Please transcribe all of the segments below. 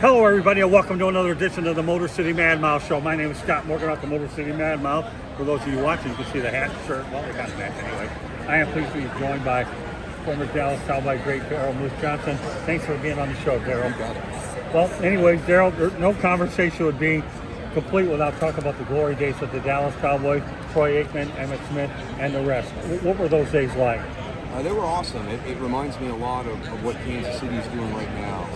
Hello, everybody, and welcome to another edition of the Motor City Mad Mouth Show. My name is Scott Morgan off the Motor City Mad Mouth. For those of you watching, you can see the hat and shirt. Well, they got the match anyway. I am pleased to be joined by former Dallas Cowboy great Daryl Johnston. Thanks for being on the show, Daryl. You got it. Well, anyways, Daryl, no conversation would be complete without talking about the glory days of the Dallas Cowboys, Troy Aikman, Emmitt Smith, and the rest. What were those days like? They were awesome. It reminds me a lot of what Kansas City is doing right now.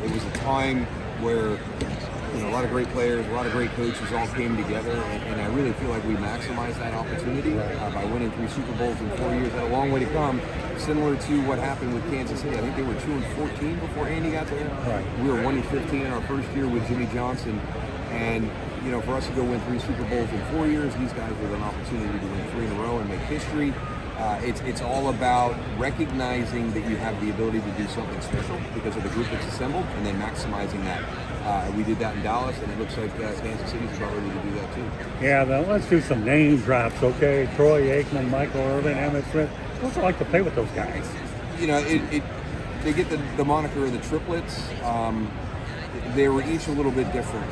It was a time where a lot of great players, a lot of great coaches all came together, and I really feel like we maximized that opportunity by winning 3 Super Bowls in 4 years. Had a long way to come, similar to what happened with Kansas City. I think they were 2-14 before Andy got there. Right. We were 1-15 in our first year with Jimmy Johnston, and for us to go win 3 Super Bowls in 4 years, these guys with an opportunity to win 3 in a row and make history. It's all about recognizing that you have the ability to do something special because of the group that's assembled, and then maximizing that. We did that in Dallas, and it looks like Kansas City's about ready to do that too. Yeah, then let's do some name drops, okay? Troy Aikman, Michael Irvin, Emmitt Smith. What's it like to play with those guys? They get the moniker of the triplets. They were each a little bit different.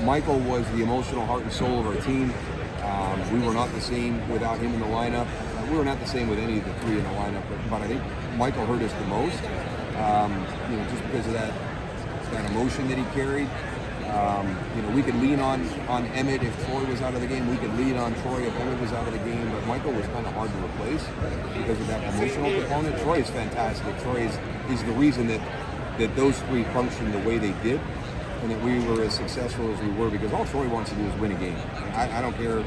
Michael was the emotional heart and soul of our team. We were not the same without him in the lineup. We were not the same with any of the 3 in the lineup, but I think Michael hurt us the most. Just because of that emotion that he carried. We could lean on Emmitt if Troy was out of the game. We could lean on Troy if Emmitt was out of the game. But Michael was kind of hard to replace because of that emotional component. Troy is fantastic. Troy is the reason that those 3 functioned the way they did, and that we were as successful as we were, because all Troy wants to do is win a game. I don't care.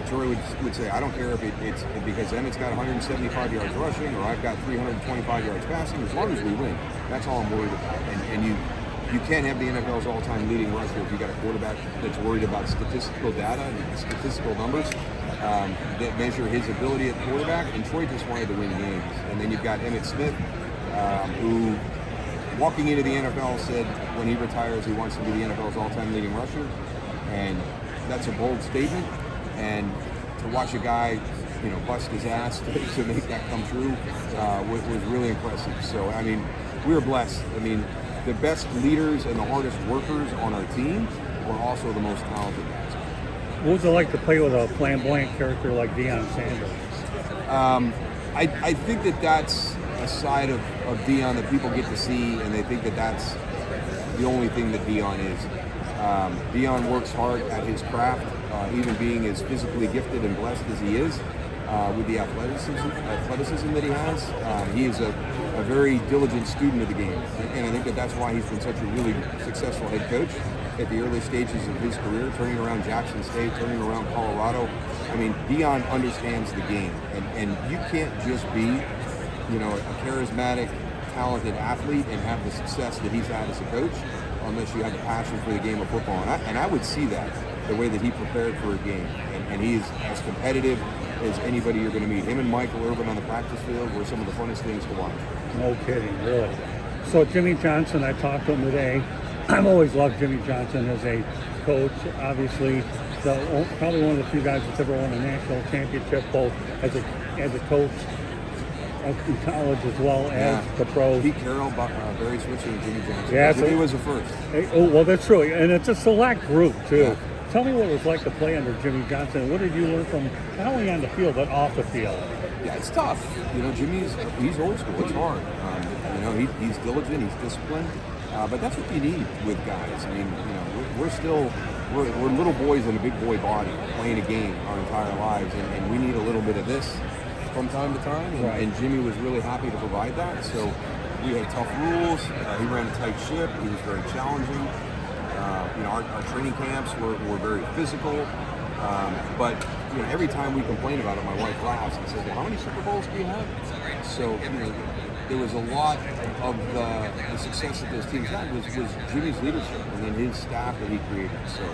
Troy would say, I don't care if it's because Emmitt's got 175 yards rushing or I've got 325 yards passing. As long as we win, that's all I'm worried about. And you can't have the NFL's all-time leading rusher if you got a quarterback that's worried about statistical data and statistical numbers that measure his ability at quarterback. And Troy just wanted to win games. And then you've got Emmitt Smith, who, walking into the NFL, said when he retires he wants to be the NFL's all-time leading rusher. And that's a bold statement. And to watch a guy, bust his ass to make that come true was really impressive. So, we were blessed. The best leaders and the hardest workers on our team were also the most talented guys. What was it like to play with a flamboyant character like Deion Sanders? I think that's a side of Deion that people get to see, and they think that's the only thing that Deion is. Deion works hard at his craft, even being as physically gifted and blessed as he is, with the athleticism that he has. He is a very diligent student of the game, and I think that's why he's been such a really successful head coach at the early stages of his career, turning around Jackson State, turning around Colorado. Deion understands the game, and you can't just be, a charismatic, talented athlete and have the success that he's had as a coach unless you have a passion for the game of football. And I would see that, the way that he prepared for a game. And he's as competitive as anybody you're going to meet. Him and Michael Irvin on the practice field were some of the funnest things to watch. No kidding, really. So Jimmy Johnston, I talked to him today. I've always loved Jimmy Johnston as a coach. Obviously, probably one of the few guys that's ever won a national championship, both as a coach in college as well as the pros. Pete Carroll, Barry Switzer, and Jimmy Johnston. Yeah, Jimmy was the first. Well, that's true. And it's a select group, too. Yeah. Tell me what it was like to play under Jimmy Johnston. What did you learn from not only on the field, but off the field? Yeah, it's tough. He's old school. It's hard. He's diligent. He's disciplined. But that's what you need with guys. We're little boys in a big boy body playing a game our entire lives, and we need a little bit of this from time to time. And Jimmy was really happy to provide that. So we had tough rules. He ran a tight ship. He was very challenging. Our training camps were very physical. But every time we complain about it, my wife laughs and says, "Well, how many Super Bowls do you have?" So there was a lot of the success that those teams had was Jimmy's leadership and then his staff that he created. So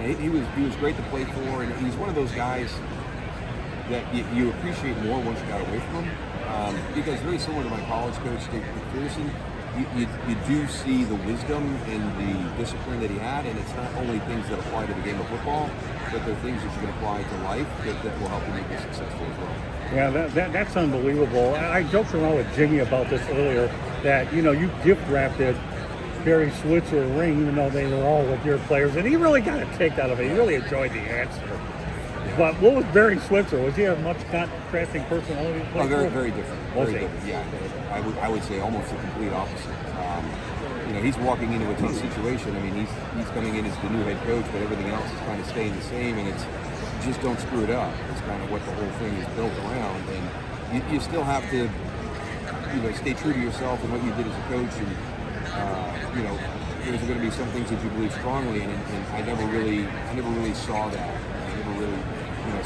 he was great to play for, and he's one of those guys that you appreciate more once you got away from him. Because very similar to my college coach, Dick McPherson, you do see the wisdom and the discipline that he had, and it's not only things that apply to the game of football, but they're things that you can apply to life that will help you make you successful as well. Yeah, that's unbelievable. I joked around with Jimmy about this earlier, that you gift drafted Barry Switzer ring, even though they were all with your players, and he really got a kick out of it. He really enjoyed the answer. But what was Barry Switzer? Was he a much contrasting personality? Oh, very different. Was Very he? different. Yeah, I would say almost the complete opposite. He's walking into a tough situation. I mean, he's coming in as the new head coach, but everything else is kind of staying the same, and it's just don't screw it up. It's kind of what the whole thing is built around, and you still have to, stay true to yourself and what you did as a coach, and there's going to be some things that you believe strongly in, and I never really saw that. I never really,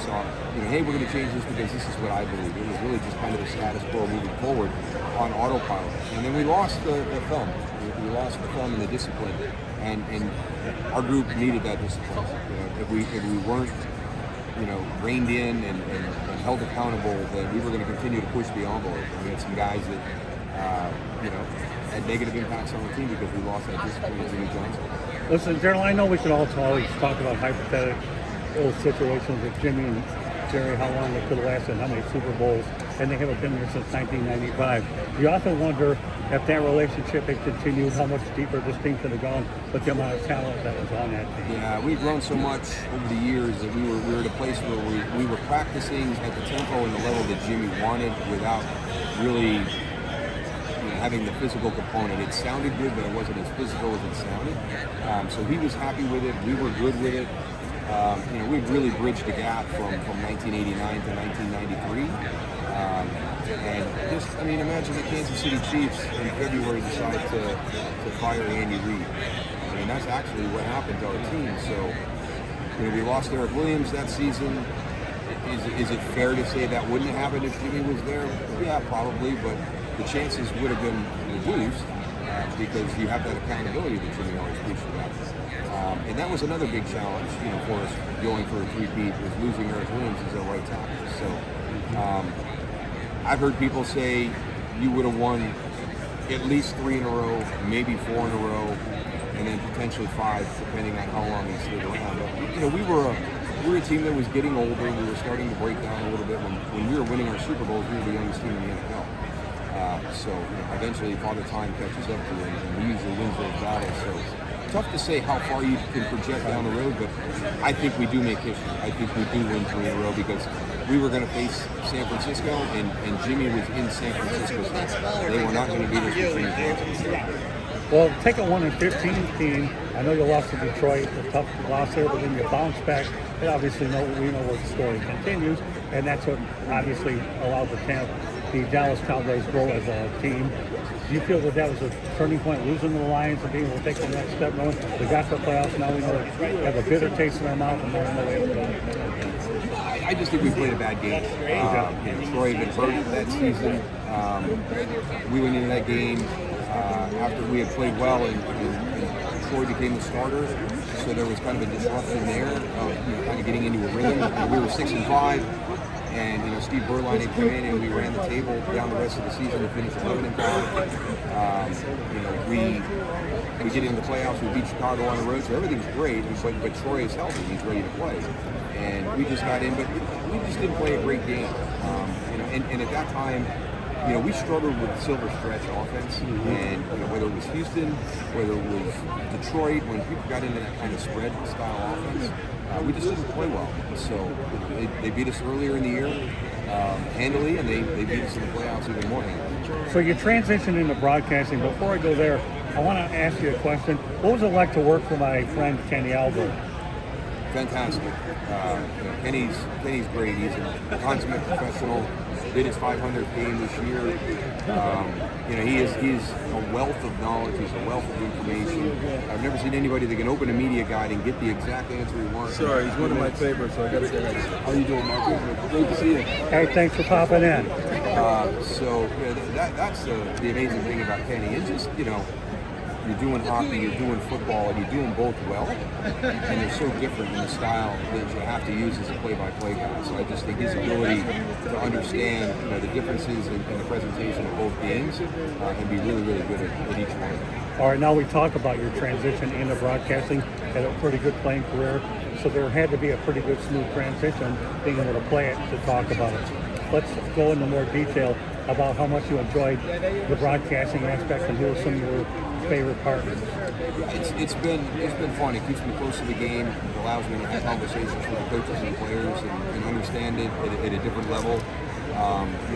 saw, hey, we're going to change this because this is what I believe. It was really just kind of the status quo moving forward on autopilot, and then we lost the thumb. We lost the thumb and the discipline, and our group needed that discipline. If we weren't, reined in and held accountable, then we were going to continue to push the envelope. We had some guys that, had negative impacts on the team because we lost that discipline in Jimmy Johnston. Listen, Daryl, I know we could all always talk about hypothetical situations with Jimmy and Jerry, how long they could have lasted, how many Super Bowls, and they haven't been there since 1995. You often wonder if that relationship had continued, how much deeper this team could have gone with the amount of talent that was on that team. Yeah, we've grown so much over the years that we were at a place where we were practicing at the tempo and the level that Jimmy wanted without really having the physical component. It sounded good, but it wasn't as physical as it sounded. So he was happy with it. We were good with it. We've really bridged the gap from 1989 to 1993. And just, imagine the Kansas City Chiefs in February decide to fire Andy Reid. That's actually what happened to our team. So, we lost Eric Williams that season. Is it fair to say that wouldn't have happened if Jimmy was there? Yeah, probably, but the chances would have been reduced because you have that accountability that Jimmy always preached about. And that was another big challenge, for us going for a three-peat, was losing Eric Williams as our right tackle. So I've heard people say you would have won at least 3 in a row, maybe 4 in a row, and then potentially 5, depending on how long he stayed around. But we were a team that was getting older. We were starting to break down a little bit. When we were winning our Super Bowls, we were the youngest team in the NFL. So eventually Father Time catches up to him, and he usually wins those battles. So tough to say how far you can project down the road, but I think we do make history. I think we do win 3 in a row because we were going to face San Francisco, and Jimmy was in San Francisco. So they were not going to beat us with Jimmy Johnson. Well, take a 1-15 team. I know you lost to Detroit, a tough loss there, but then you bounce back. And obviously, we know where the story continues, and that's what obviously allowed the Dallas Cowboys grow as a team. Do you feel that was a turning point, losing the Lions and being able to take the next step? Knowing we got to the playoffs, now we know we have a bitter taste in our mouth, and now we know we have I just think we played a bad game. Troy had been hurt that season. We went into that game after we had played well, and Troy became the starter. So there was kind of a disruption there of kind of getting into a rhythm. We were 6-5, and Steve Berline had come in, and we ran the table down the rest of the season to finish 11-5. We get into the playoffs. We beat Chicago on the road, so everything's great. But Troy is healthy; he's ready to play, and we just got in, but we just didn't play a great game. And at that time, we struggled with silver stretch offense, and whether it was Houston, whether it was Detroit, when people got into that kind of spread style offense, we just didn't play well. So they beat us earlier in the year handily, and they beat us in the playoffs even more handily. So you transitioned into broadcasting. Before I go there, I want to ask you a question. What was it like to work for my friend Kenny Albert? Fantastic. Kenny's great. He's a consummate professional. Did his 500th game this year. He's a wealth of knowledge. He's a wealth of information. I've never seen anybody that can open a media guide and get the exact answer he wants. Sorry, he's one of my favorites, so I got to say that. How you doing, Mark? Great to see you. Hey, thanks for popping in. That's the amazing thing about Kenny. It's just, you're doing hockey, you're doing football, and you're doing both well, and they're so different in the style that you have to use as a play-by-play guy. So I just think his ability to understand the differences in the presentation of both games and be really, really good at each one. All right, now we talk about your transition into broadcasting. Had a pretty good playing career, so there had to be a pretty good smooth transition, being able to play it, to talk about it. Let's go into more detail about how much you enjoyed the broadcasting aspect and who were some of your favorite part? It's been fun. It keeps me close to the game. It allows me to have conversations with the coaches and players and understand it at a different level.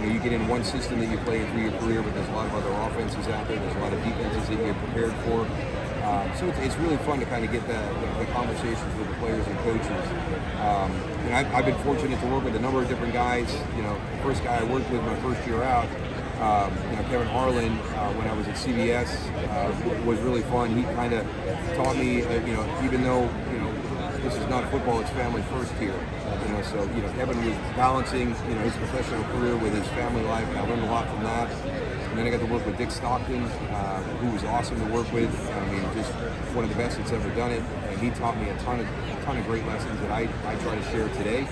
You get in one system that you play through your career, but there's a lot of other offenses out there. There's a lot of defenses that you're prepared for. So it's really fun to kind of get the conversations with the players and coaches. I've been fortunate to work with a number of different guys. The first guy I worked with my first year out, Kevin Harlan, when I was at CBS, was really fun. He kind of taught me, even though, this is not football, it's family first here. So Kevin was balancing, his professional career with his family life, and I learned a lot from that. And then I got to work with Dick Stockton, who was awesome to work with. Just one of the best that's ever done it. And he taught me a ton of great lessons that I try to share today.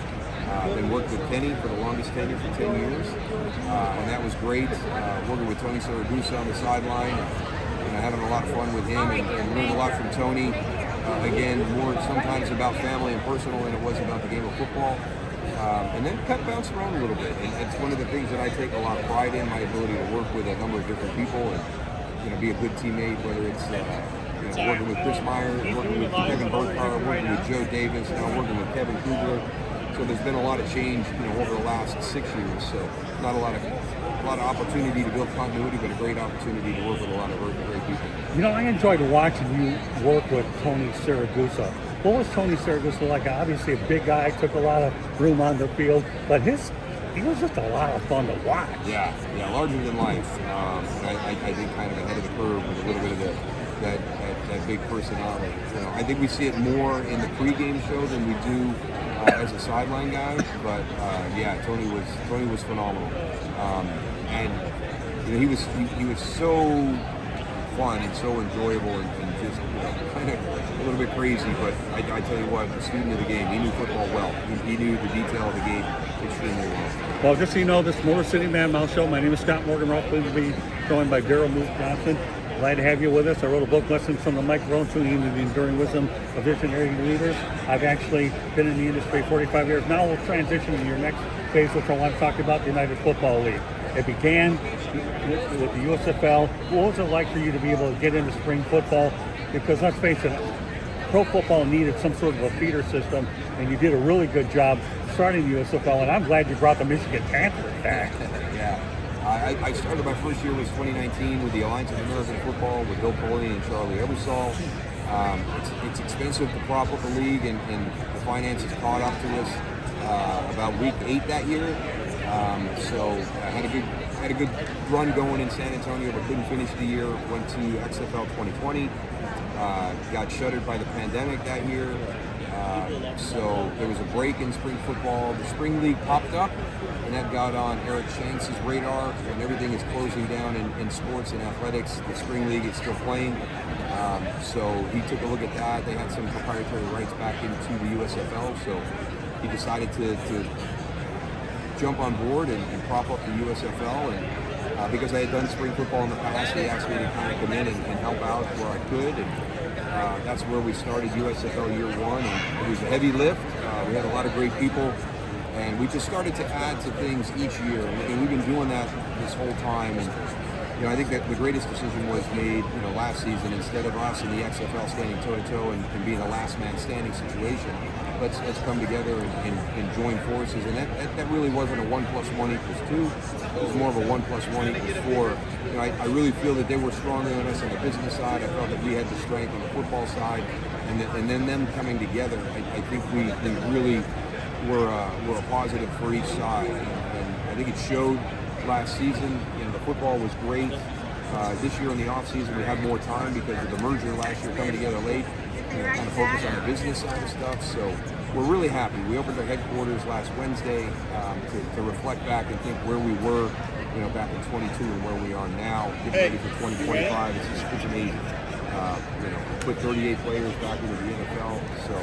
Then worked with Kenny for the longest tenure for 10 years, and that was great. Working with Tony Siragusa on the sideline, having a lot of fun with him, and learned a lot from Tony. Again, more sometimes about family and personal than it was about the game of football. And then kind of bounce around a little bit, and it's one of the things that I take a lot of pride in, my ability to work with a number of different people and be a good teammate, whether it's working with Chris Myers, working with Kevin Burkhardt, working with Joe Davis, now working with Kevin Kugler. So there's been a lot of change, over the last 6 years. So not a lot of opportunity to build continuity, but a great opportunity to work with a lot of great people. I enjoyed watching you work with Tony Siragusa. What was Tony Siragusa like? Obviously a big guy, took a lot of room on the field, but he was just a lot of fun to watch. Yeah, larger than life. I think kind of ahead of the curve with a little bit of that big personality. I think we see it more in the pregame show than we do as a sideline guy. But Tony was phenomenal, and he was so fun and so enjoyable and just kind of a little bit crazy. But I tell you what, a student of the game, he knew football well. He knew the detail of the game extremely well. Well, just so you know, this Motor City Man Mouse Show, my name is Scott Morgan. We're pleased to be joined by Daryl Johnston. Glad to have you with us. I wrote a book, Lessons from the Microphone, Tuning into the Enduring Wisdom of Visionary Leaders. I've actually been in the industry 45 years. Now we'll transition to your next phase, which I want to talk about, the United Football League. It began with the USFL. What was it like for you to be able to get into spring football? Because let's face it, pro football needed some sort of a feeder system, and you did a really good job starting the USFL, and I'm glad you brought the Michigan Panthers back. Yeah. I started my first year was 2019 with the Alliance of American Football with Bill Poley and Charlie Ebersol. It's expensive to prop up the league, and the finances caught up to us about week 8 that year. So I had a good run going in San Antonio, but couldn't finish the year. Went to XFL 2020. Got shuttered by the pandemic that year. So there was a break in spring football. The spring league popped up, and that got on Eric Shanks' radar. When everything is closing down in sports and athletics, the spring league is still playing. So he took a look at that. They had some proprietary rights back into the USFL, so he decided to jump on board and prop up the USFL. And because I had done spring football in the past, they asked me to kind of come in and help out where I could. And that's where we started USFL year 1. And it was a heavy lift. We had a lot of great people. And we just started to add to things each year. And we've been doing that this whole time. And I think that the greatest decision was made, last season. Instead of us in the XFL standing toe-to-toe and being a last man standing situation, let's come together and join forces. And that really wasn't a 1 + 1 = 2. It was more of a 1 + 1 = 4. I really feel that they were stronger than us on the business side. I felt that we had the strength on the football side, and then them coming together. I think we really were a positive for each side, and I think it showed last season. The football was great. This year in the off season, we had more time because of the merger last year coming together late. Kind of focus on the business side of stuff. So we're really happy. We opened our headquarters last Wednesday to reflect back and think where we were, back in 22 and where we are now. Getting ready for 2025. It's amazing. Put 38 players back into the NFL. So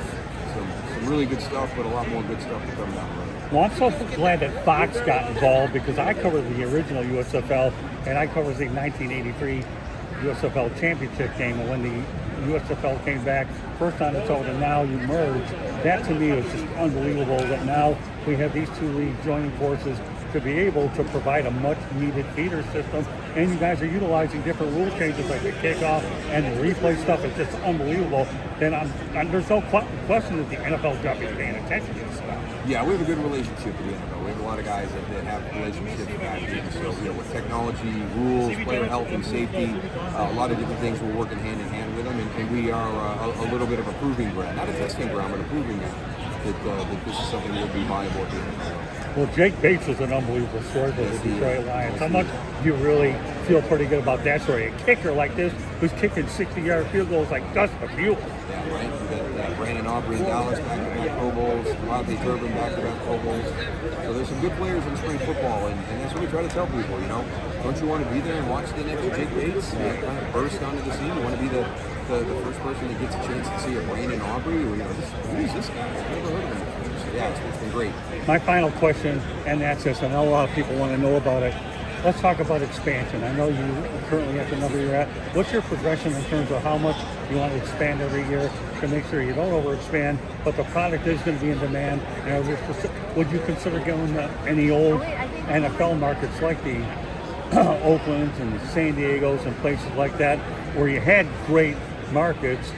some really good stuff, but a lot more good stuff to come down the road. Well, I'm so glad that Fox got involved because I covered the original USFL and I covered the 1983 USFL championship game. And when the USFL came back first on its own and now you merge, that to me is just unbelievable that now we have these two leagues joining forces to be able to provide a much needed feeder system and you guys are utilizing different rule changes like the kickoff and the replay stuff. It's just unbelievable. Then there's no question that the NFL got to be paying attention to this stuff. Yeah, we have a good relationship with the NFL. We have a lot of guys that have relationships with that team. So, with technology, rules, player health and safety, a lot of different things, we're working hand in hand with them, and we are a little bit of a proving ground, not a testing ground, but a proving ground that this is something that will be viable at the NFL. Well, Jake Bates was an unbelievable story for the Detroit Lions. How much do you really feel pretty good about that story? A kicker like this who's kicking 60-yard field goals like Dust Buell. Yeah, right. We got Brandon Aubrey in Dallas, back-to-back Pro Bowls. Monte Turbin, back-to-back Pro Bowls. So there's some good players in spring football, and that's what we try to tell people, Don't you want to be there and watch the next Jake Bates kind of burst onto the scene? You want to be the first person that gets a chance to see a Brandon Aubrey? Who is this guy? I've never heard of him before. So yeah, it's been great. My final question, and that's this, and a lot of people want to know about it. Let's talk about expansion. I know you currently at the number you're at. What's your progression in terms of how much you want to expand every year to make sure you don't overexpand, but the product is going to be in demand? And would you consider going to any old NFL markets like the Oaklands and San Diego's and places like that, where you had great markets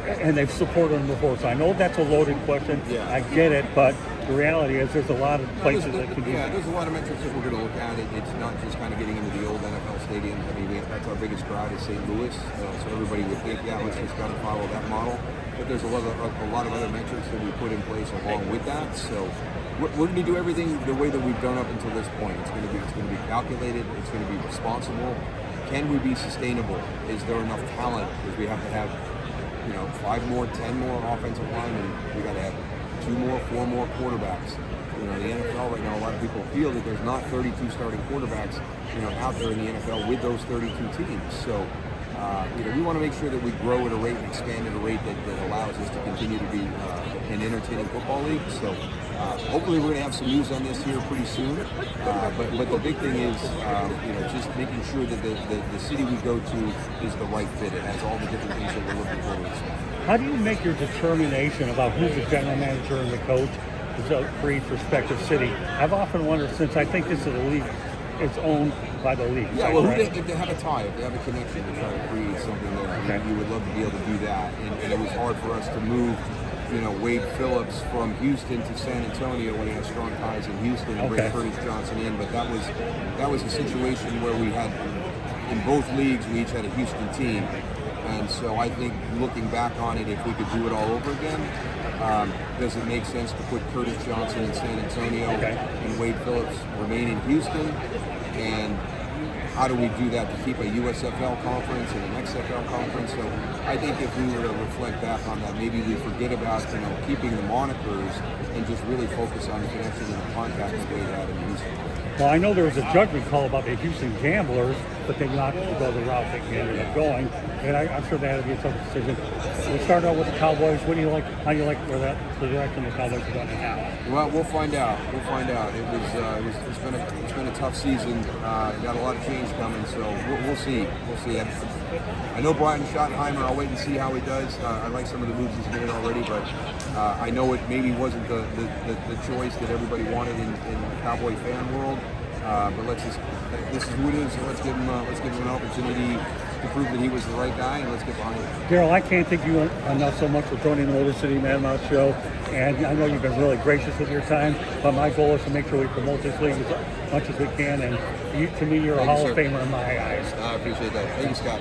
and they've supported them before? So I know that's a loaded question. Yeah. I get it, but the reality is there's a lot of places that can do Yeah, that. there's a lot of metrics that we're going to look at. It's not just kind of getting into the old NFL stadiums. I mean, that's our biggest crowd is St. Louis. So everybody would think, let's just kind of follow that model. But there's a lot of other metrics that we put in place along with that. So we're going to do everything the way that we've done up until this point. It's going to be calculated. It's going to be responsible. Can we be sustainable? Is there enough talent? Because we have to have 5 more, 10 more offensive linemen. We got to have 2 more, 4 more quarterbacks. The NFL right now, a lot of people feel that there's not 32 starting quarterbacks, out there in the NFL with those 32 teams. So, we want to make sure that we grow at a rate and expand at a rate that allows us to continue to be an entertaining football league. So, hopefully we're going to have some news on this here pretty soon. But the big thing is, just making sure that the city we go to is the right fit. It has all the different things that we're looking for to expand. How do you make your determination about who's the general manager and the coach for each respective city? I've often wondered, since I think this is a league, it's owned by the league. Yeah, well, right? if they have a tie, if they have a connection to try to create something there, you would love to be able to do that. And it was hard for us to move, Wade Phillips from Houston to San Antonio when he had strong ties in Houston and bring Curtis Johnston in. But that was a situation where we had, in both leagues, we each had a Houston team. And so I think looking back on it, if we could do it all over again, does it make sense to put Curtis Johnston in San Antonio and Wade Phillips remain in Houston? And how do we do that to keep a USFL conference and an XFL conference? So I think if we were to reflect back on that, maybe we forget about keeping the monikers and just really focus on the connection and the contact that we had in Houston. Well, I know there was a judgment call about the Houston Gamblers, but they opted to go the route that they ended up going. And I'm sure that would be a tough decision. We'll start out with the Cowboys. What do you like? How do you like where the direction the Cowboys are going now? Well, we'll find out. It's been a tough season. Got a lot of change coming, so we'll see. I know Brian Schottenheimer. I'll wait and see how he does. I like some of the moves he's made already, but I know it maybe wasn't the choice that everybody wanted in the Cowboy fan world. But this is who it is, so let's give him an opportunity to prove that he was the right guy, and let's get behind him. Daryl, I can't thank you enough so much for joining the Motor City Man Mouth Show, and I know you've been really gracious with your time, but my goal is to make sure we promote this league as much as we can, and to me, you're a Hall of Famer in my eyes. I appreciate that. Thank you, Scott.